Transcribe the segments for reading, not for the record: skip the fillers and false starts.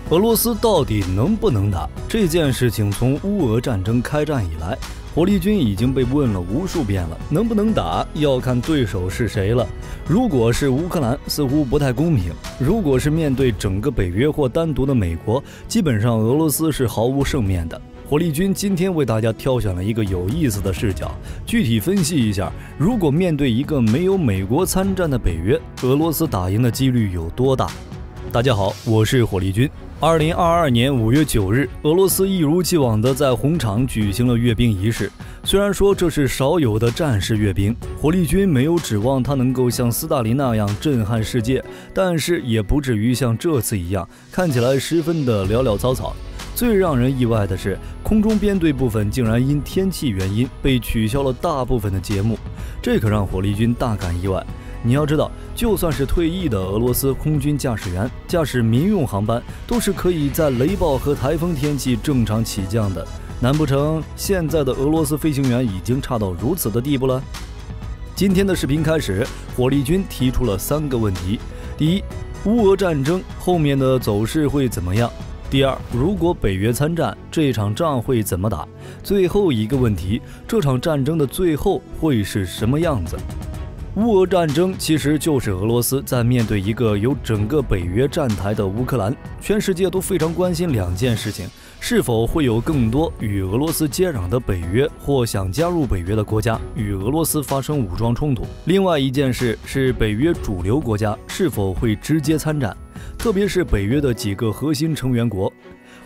俄罗斯到底能不能打？这件事情从乌俄战争开战以来，火力军已经被问了无数遍了，能不能打要看对手是谁了。如果是乌克兰，似乎不太公平；如果是面对整个北约或单独的美国，基本上俄罗斯是毫无胜面的。火力军今天为大家挑选了一个有意思的视角，具体分析一下，如果面对一个没有美国参战的北约，俄罗斯打赢的几率有多大？大家好，我是火力军。2022年5月9日，俄罗斯一如既往地在红场举行了阅兵仪式。虽然说这是少有的战士阅兵，火力军没有指望他能够像斯大林那样震撼世界，但是也不至于像这次一样看起来十分的潦潦草草。最让人意外的是，空中编队部分竟然因天气原因被取消了大部分的节目，这可让火力军大感意外。你要知道，就算是退役的俄罗斯空军驾驶员驾驶民用航班，都是可以在雷暴和台风天气正常起降的。难不成现在的俄罗斯飞行员已经差到如此的地步了？今天的视频开始，火力军提出了3个问题：第一，乌俄战争后面的走势会怎么样？第二，如果北约参战，这场仗会怎么打？最后一个问题，这场战争的最后会是什么样子？乌俄战争其实就是俄罗斯在面对一个有整个北约站台的乌克兰，全世界都非常关心2件事情：是否会有更多与俄罗斯接壤的北约或想加入北约的国家与俄罗斯发生武装冲突；另外一件事是北约主流国家是否会直接参战，特别是北约的几个核心成员国。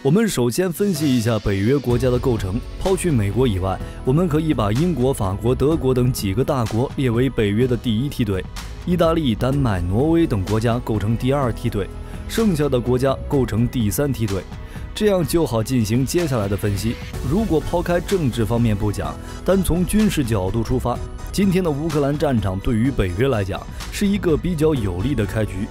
我们首先分析一下北约国家的构成，抛去美国以外，我们可以把英国、法国、德国等几个大国列为北约的第1梯队，意大利、丹麦、挪威等国家构成第2梯队，剩下的国家构成第3梯队。这样就好进行接下来的分析。如果抛开政治方面不讲，单从军事角度出发，今天的乌克兰战场对于北约来讲是一个比较有利的开局。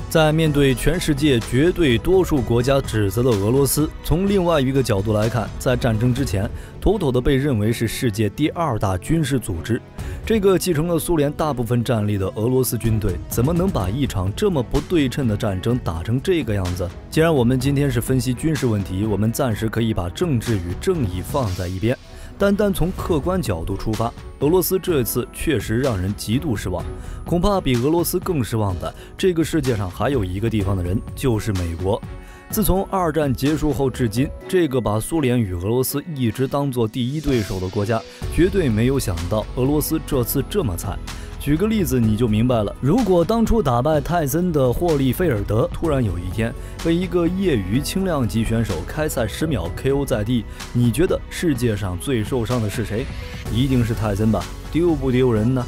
在面对全世界绝对多数国家指责的俄罗斯，从另外一个角度来看，在战争之前，妥妥的被认为是世界第2大军事组织。这个继承了苏联大部分战力的俄罗斯军队，怎么能把一场这么不对称的战争打成这个样子？既然我们今天是分析军事问题，我们暂时可以把政治与正义放在一边。单从客观角度出发，俄罗斯这次确实让人极度失望。恐怕比俄罗斯更失望的，这个世界上还有一个地方的人，就是美国。自从2战结束后至今，这个把苏联与俄罗斯一直当作第1对手的国家，绝对没有想到俄罗斯这次这么惨。举个例子你就明白了，如果当初打败泰森的霍利菲尔德突然有一天被一个业余轻量级选手开赛10秒 KO 在地，你觉得世界上最受伤的是谁？一定是泰森吧？丢不丢人呢？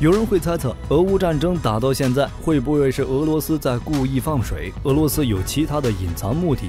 有人会猜测，俄乌战争打到现在，会不会是俄罗斯在故意放水？俄罗斯有其他的隐藏目的？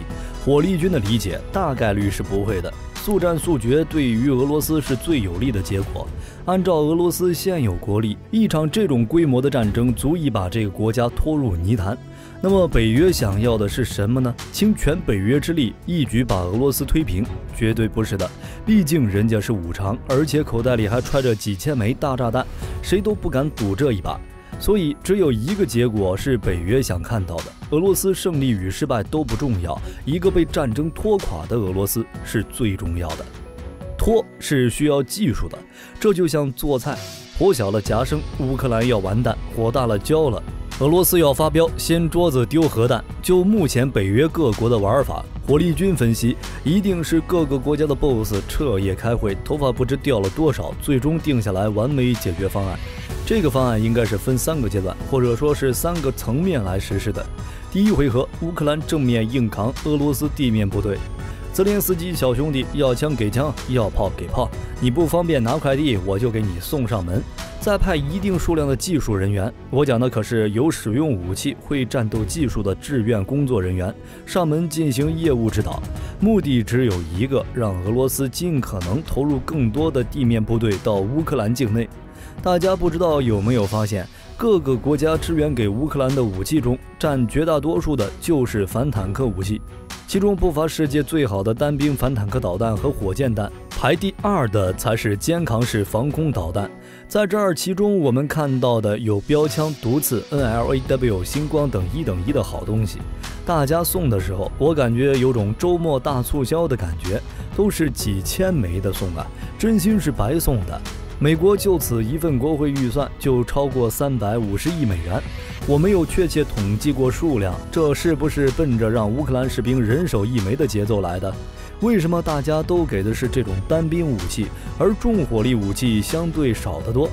火力军的理解，大概率是不会的。速战速决对于俄罗斯是最有利的结果。按照俄罗斯现有国力，一场这种规模的战争足以把这个国家拖入泥潭。那么北约想要的是什么呢？倾全北约之力，一举把俄罗斯推平？绝对不是的，毕竟人家是5常，而且口袋里还揣着几千枚大炸弹，谁都不敢赌这一把。所以只有一个结果是北约想看到的：俄罗斯胜利与失败都不重要，一个被战争拖垮的俄罗斯是最重要的。拖是需要技术的，这就像做菜，火小了夹生，乌克兰要完蛋，火大了焦了。俄罗斯要发飙，掀桌子丢核弹。就目前北约各国的玩法，火力军分析，一定是各个国家的 BOSS 彻夜开会，头发不知掉了多少，最终定下来完美解决方案。这个方案应该是分3个阶段，或者说是3个层面来实施的。第1回合，乌克兰正面硬扛俄罗斯地面部队。泽连斯基小兄弟要枪给枪，要炮给炮，你不方便拿快递，我就给你送上门。再派一定数量的技术人员，我讲的可是有使用武器、会战斗技术的志愿工作人员，上门进行业务指导。目的只有一个，让俄罗斯尽可能投入更多的地面部队到乌克兰境内。大家不知道有没有发现，各个国家支援给乌克兰的武器中，占绝大多数的就是反坦克武器。其中不乏世界最好的单兵反坦克导弹和火箭弹，排第2的才是肩扛式防空导弹。在这儿，其中我们看到的有标枪、毒刺、NLAW、星光等1等1的好东西。大家送的时候，我感觉有种周末大促销的感觉，都是几千枚的送啊，真心是白送的。美国就此一份国会预算就超过350亿美元，我没有确切统计过数量，这是不是奔着让乌克兰士兵人手1枚的节奏来的？为什么大家都给的是这种单兵武器，而重火力武器相对少得多？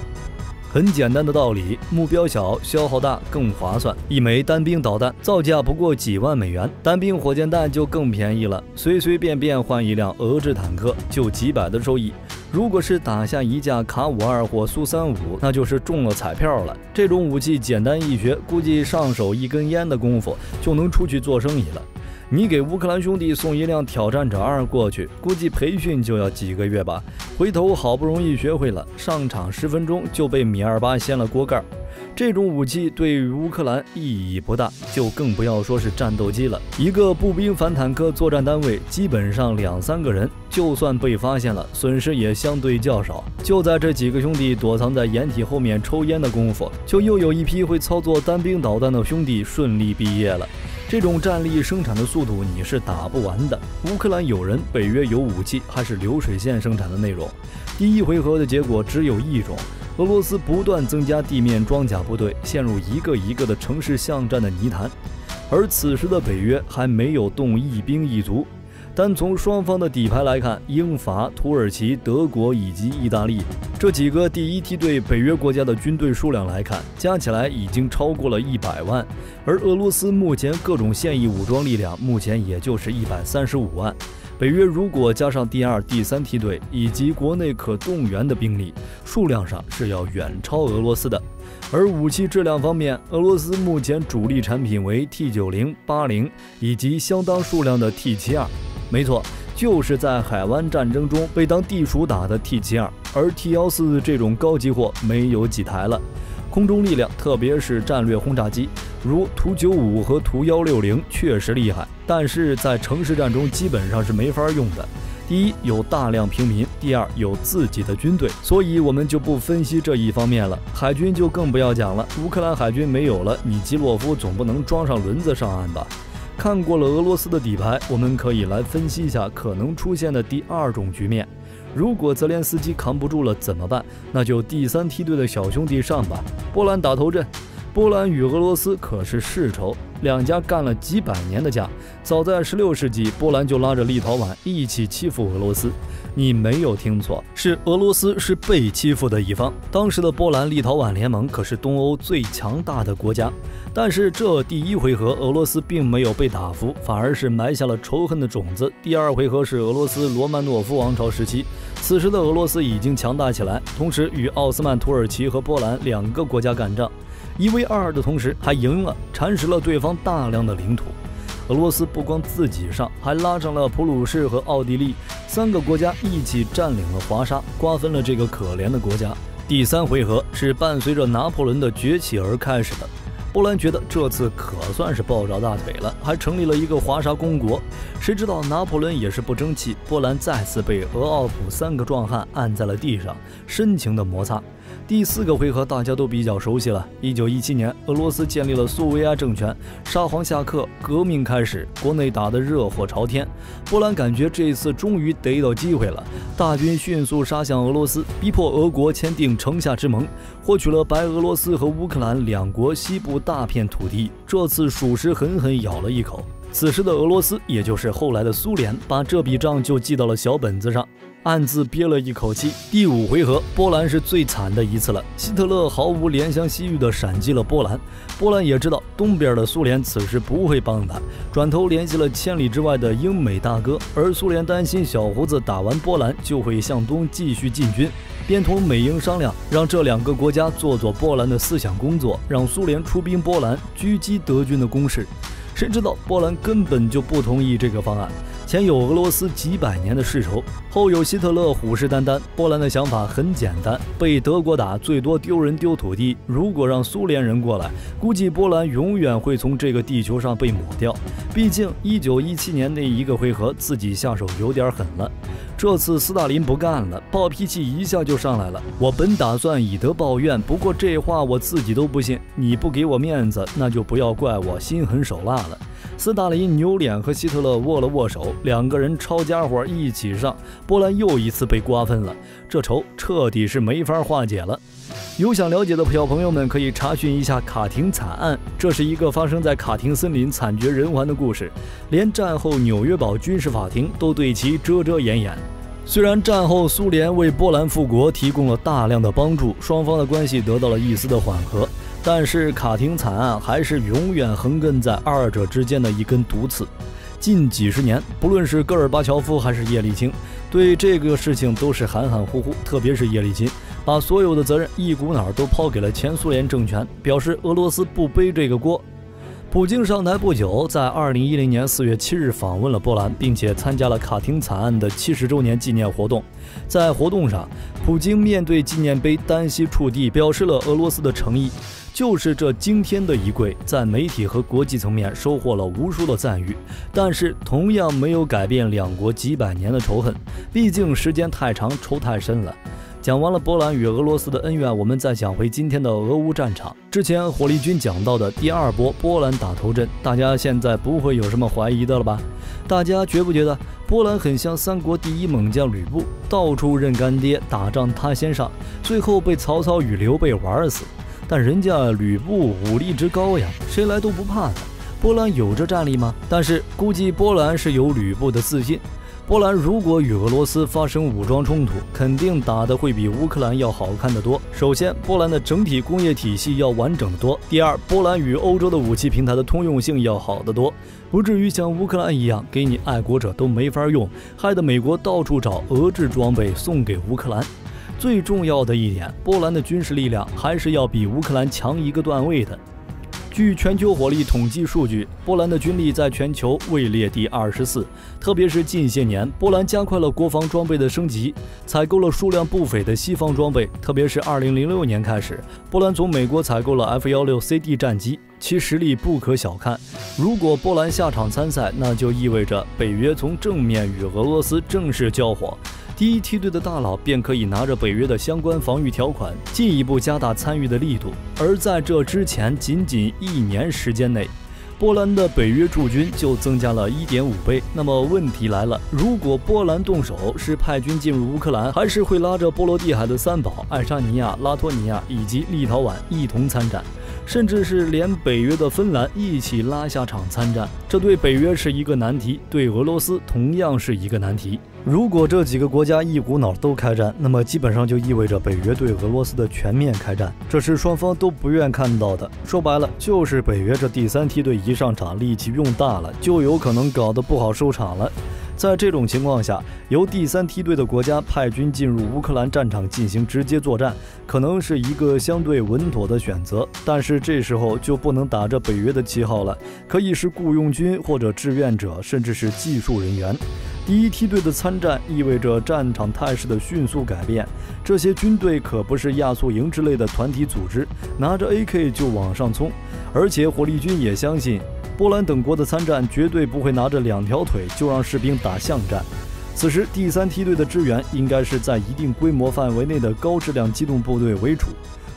很简单的道理，目标小，消耗大，更划算。1枚单兵导弹造价不过几万美元，单兵火箭弹就更便宜了，随随便便换一辆俄制坦克就几百的收益。如果是打下一架卡52或苏35，那就是中了彩票了。这种武器简单易学，估计上手1根烟的功夫就能出去做生意了。你给乌克兰兄弟送一辆挑战者2过去，估计培训就要几个月吧。回头好不容易学会了，上场10分钟就被米28掀了锅盖。这种武器对于乌克兰意义不大，就更不要说是战斗机了。一个步兵反坦克作战单位基本上2-3个人，就算被发现了，损失也相对较少。就在这几个兄弟躲藏在掩体后面抽烟的功夫，就又有一批会操作单兵导弹的兄弟顺利毕业了。这种战力生产的速度你是打不完的。乌克兰有人，北约有武器，还是流水线生产的内容。第一回合的结果只有一种，俄罗斯不断增加地面装甲部队，陷入一个一个的城市巷战的泥潭。而此时的北约还没有动一兵一卒。单从双方的底牌来看，英法、土耳其、德国以及意大利这几个第一梯队北约国家的军队数量来看，加起来已经超过了100万，而俄罗斯目前各种现役武装力量目前也就是135万。北约如果加上第2、第3梯队以及国内可动员的兵力，数量上是要远超俄罗斯的。而武器质量方面，俄罗斯目前主力产品为 T90、80以及相当数量的 T72。没错，就是在海湾战争中被当地鼠打的 T72，而 T14这种高级货没有几台了。空中力量，特别是战略轰炸机，如图95和图160确实厉害，但是在城市战中基本上是没法用的。第一，有大量平民；第二，有自己的军队，所以我们就不分析这一方面了。海军就更不要讲了，乌克兰海军没有了，你基洛夫总不能装上轮子上岸吧？看过了俄罗斯的底牌，我们可以来分析一下可能出现的第2种局面。如果泽连斯基扛不住了怎么办？那就第3梯队的小兄弟上吧。波兰打头阵，波兰与俄罗斯可是世仇，两家干了几百年的架。早在16世纪，波兰就拉着立陶宛一起欺负俄罗斯。你没有听错，是俄罗斯是被欺负的一方。当时的波兰立陶宛联盟可是东欧最强大的国家，但是这第1回合俄罗斯并没有被打服，反而是埋下了仇恨的种子。第2回合是俄罗斯罗曼诺夫王朝时期，此时的俄罗斯已经强大起来，同时与奥斯曼土耳其和波兰2个国家干仗，1为2的同时还赢了，蚕食了对方大量的领土。俄罗斯不光自己上，还拉上了普鲁士和奥地利3个国家一起占领了华沙，瓜分了这个可怜的国家。第3回合是伴随着拿破仑的崛起而开始的。波兰觉得这次可算是抱着大腿了，还成立了一个华沙公国。谁知道拿破仑也是不争气，波兰再次被俄奥普3个壮汉按在了地上，深情的摩擦。第4个回合大家都比较熟悉了。1917年，俄罗斯建立了苏维埃政权，沙皇下课，革命开始，国内打得热火朝天。波兰感觉这次终于逮到机会了，大军迅速杀向俄罗斯，逼迫俄国签订城下之盟，获取了白俄罗斯和乌克兰2国西部大片土地。这次属实狠狠咬了一口。此时的俄罗斯，也就是后来的苏联，把这笔账就记到了小本子上，暗自憋了一口气。第5回合，波兰是最惨的一次了。希特勒毫无怜香惜玉地闪击了波兰，波兰也知道东边的苏联此时不会帮他，转头联系了千里之外的英美大哥。而苏联担心小胡子打完波兰就会向东继续进军，便同美英商量，让这2个国家做波兰的思想工作，让苏联出兵波兰狙击德军的攻势。谁知道波兰根本就不同意这个方案，前有俄罗斯几百年的世仇，后有希特勒虎视眈眈。波兰的想法很简单，被德国打最多丢人丢土地，如果让苏联人过来，估计波兰永远会从这个地球上被抹掉。毕竟1917年那一个回合自己下手有点狠了，这次斯大林不干了，暴脾气一下就上来了。我本打算以德报怨，不过这话我自己都不信，你不给我面子，那就不要怪我心狠手辣了。斯大林扭脸和希特勒握了握手，两个人抄家伙一起上，波兰又一次被瓜分了，这仇彻底是没法化解了。有想了解的小朋友们可以查询一下卡廷惨案，这是一个发生在卡廷森林惨绝人寰的故事，连战后纽约堡军事法庭都对其遮遮掩掩。虽然战后苏联为波兰复国提供了大量的帮助，双方的关系得到了一丝的缓和，但是卡廷惨案还是永远横亘在二者之间的一根毒刺。近几十年，不论是戈尔巴乔夫还是叶利钦，对这个事情都是含含糊糊，特别是叶利钦，把所有的责任一股脑都抛给了前苏联政权，表示俄罗斯不背这个锅。普京上台不久，在2010年4月7日访问了波兰，并且参加了卡廷惨案的70周年纪念活动。在活动上，普京面对纪念碑单膝触地，表示了俄罗斯的诚意。就是这惊天的一跪，在媒体和国际层面收获了无数的赞誉，但是同样没有改变两国几百年的仇恨，毕竟时间太长，仇太深了。讲完了波兰与俄罗斯的恩怨，我们再讲回今天的俄乌战场。之前火力军讲到的第二波波兰打头阵，大家现在不会有什么怀疑的了吧？大家觉不觉得波兰很像三国第一猛将吕布，到处认干爹，打仗他先上，最后被曹操与刘备玩死？但人家吕布武力值高呀，谁来都不怕的。波兰有这战力吗？但是估计波兰是有吕布的自信。波兰如果与俄罗斯发生武装冲突，肯定打得会比乌克兰要好看得多。首先，波兰的整体工业体系要完整得多；第二，波兰与欧洲的武器平台的通用性要好得多，不至于像乌克兰一样给你爱国者都没法用，害得美国到处找俄制装备送给乌克兰。最重要的一点，波兰的军事力量还是要比乌克兰强一个段位的。据全球火力统计数据，波兰的军力在全球位列第24，特别是近些年，波兰加快了国防装备的升级，采购了数量不菲的西方装备，特别是2006年开始，波兰从美国采购了 F-16CD 战机，其实力不可小看。如果波兰下场参赛，那就意味着北约从正面与俄罗斯正式交火，第一梯队的大佬便可以拿着北约的相关防御条款，进一步加大参与的力度。而在这之前，仅仅1年时间内，波兰的北约驻军就增加了1.5倍。那么问题来了，如果波兰动手，是派军进入乌克兰，还是会拉着波罗的海的三宝爱沙尼亚、拉脱尼亚以及立陶宛一同参战？甚至是连北约的芬兰一起拉下场参战，这对北约是一个难题，对俄罗斯同样是一个难题。如果这几个国家一股脑都开战，那么基本上就意味着北约对俄罗斯的全面开战，这是双方都不愿看到的。说白了，就是北约这第三梯队一上场，力气用大了，就有可能搞得不好收场了。在这种情况下，由第三梯队的国家派军进入乌克兰战场进行直接作战，可能是一个相对稳妥的选择。但是这时候就不能打着北约的旗号了，可以是雇佣军或者志愿者，甚至是技术人员。第一梯队的参战意味着战场态势的迅速改变，这些军队可不是亚速营之类的团体组织，拿着 AK 就往上冲。而且火力军也相信，波兰等国的参战绝对不会拿着2条腿就让士兵打巷战。此时第三梯队的支援应该是在一定规模范围内的高质量机动部队为主，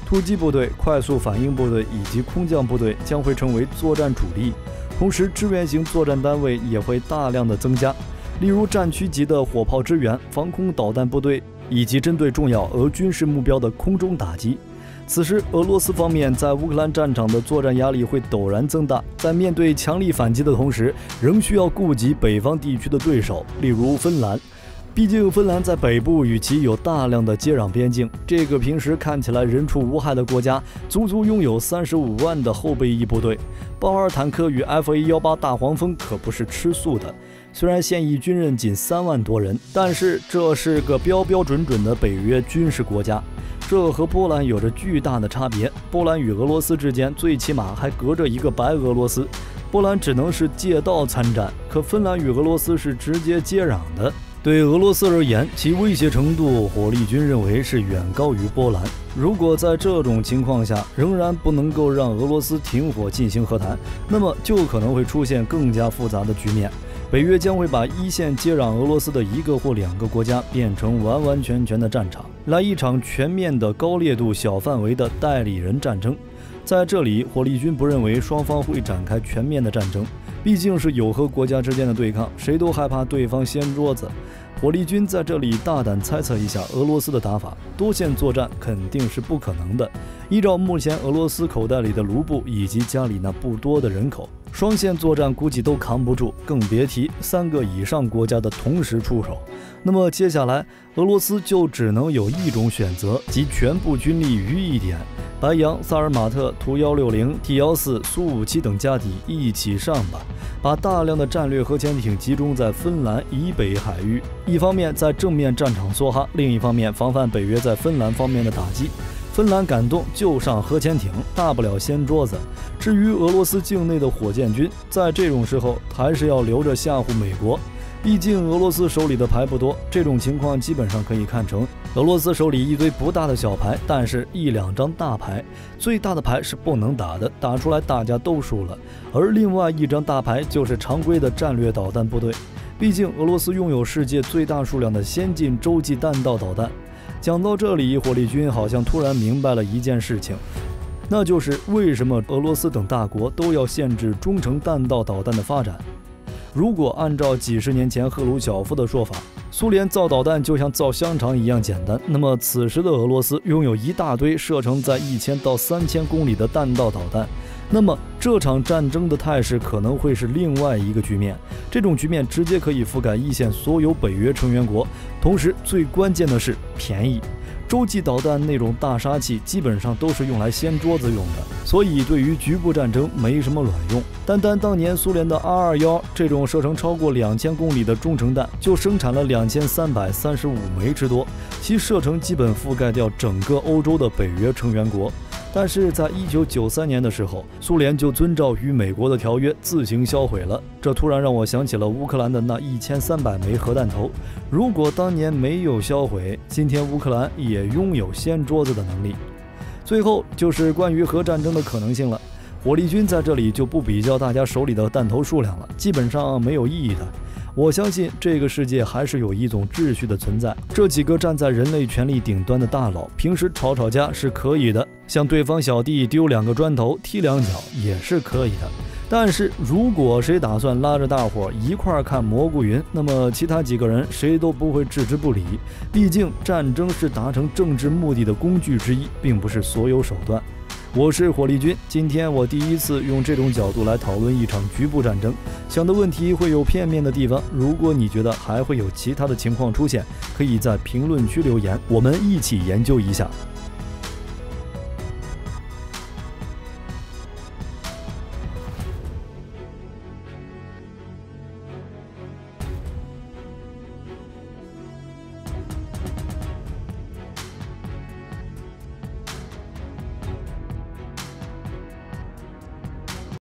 突击部队、快速反应部队以及空降部队将会成为作战主力，同时支援型作战单位也会大量的增加，例如战区级的火炮支援、防空导弹部队以及针对重要俄军事目标的空中打击。此时，俄罗斯方面在乌克兰战场的作战压力会陡然增大，在面对强力反击的同时，仍需要顾及北方地区的对手，例如芬兰。毕竟芬兰在北部与其有大量的接壤边境，这个平时看起来人畜无害的国家，足足拥有35万的后备役部队。豹二坦克与 F-A18大黄蜂可不是吃素的，虽然现役军人仅3万多人，但是这是个标标准准的北约军事国家。这和波兰有着巨大的差别，波兰与俄罗斯之间最起码还隔着一个白俄罗斯，波兰只能是借道参战，可芬兰与俄罗斯是直接接壤的。对俄罗斯而言，其威胁程度，火力军认为是远高于波兰。如果在这种情况下仍然不能够让俄罗斯停火进行和谈，那么就可能会出现更加复杂的局面。北约将会把一线接壤俄罗斯的一个或两个国家变成完完全全的战场，来一场全面的高烈度小范围的代理人战争。在这里，火力军不认为双方会展开全面的战争，毕竟是友好国家之间的对抗，谁都害怕对方掀桌子。火力军在这里大胆猜测一下俄罗斯的打法，多线作战肯定是不可能的。依照目前俄罗斯口袋里的卢布以及家里那不多的人口，双线作战估计都扛不住，更别提3个以上国家的同时出手。那么接下来，俄罗斯就只能有一种选择，即全部军力于一点，白杨、萨尔马特、图160、T14、苏57等家底一起上吧，把大量的战略核潜艇集中在芬兰以北海域，一方面在正面战场梭哈，另一方面防范北约在芬兰方面的打击。芬兰感动就上核潜艇，大不了掀桌子。至于俄罗斯境内的火箭军，在这种时候还是要留着吓唬美国，毕竟俄罗斯手里的牌不多。这种情况基本上可以看成俄罗斯手里一堆不大的小牌，但是1、2张大牌。最大的牌是不能打的，打出来大家都输了。而另外一张大牌就是常规的战略导弹部队，毕竟俄罗斯拥有世界最大数量的先进洲际弹道导弹。讲到这里，火力军好像突然明白了一件事情，那就是为什么俄罗斯等大国都要限制中程弹道导弹的发展。如果按照几十年前赫鲁晓夫的说法，苏联造导弹就像造香肠一样简单，那么此时的俄罗斯拥有一大堆射程在1000到3000公里的弹道导弹，那么这场战争的态势可能会是另外一个局面。这种局面直接可以覆盖一线所有北约成员国，同时最关键的是便宜。洲际导弹那种大杀器基本上都是用来掀桌子用的，所以对于局部战争没什么卵用。单单当年苏联的R21这种射程超过2000公里的中程弹就生产了2335枚之多，其射程基本覆盖掉整个欧洲的北约成员国。但是在1993年的时候，苏联就遵照与美国的条约自行销毁了。这突然让我想起了乌克兰的那1300枚核弹头，如果当年没有销毁，今天乌克兰也拥有掀桌子的能力。最后就是关于核战争的可能性了，火力军在这里就不比较大家手里的弹头数量了，基本上没有意义的。我相信这个世界还是有一种秩序的存在，这几个站在人类权力顶端的大佬，平时吵吵架是可以的，向对方小弟丢2个砖头踢2脚也是可以的。但是如果谁打算拉着大伙一块看蘑菇云，那么其他几个人谁都不会置之不理，毕竟战争是达成政治目的的工具之一，并不是所有手段。我是火力军，今天我第一次用这种角度来讨论一场局部战争，想的问题会有片面的地方，如果你觉得还会有其他的情况出现，可以在评论区留言，我们一起研究一下。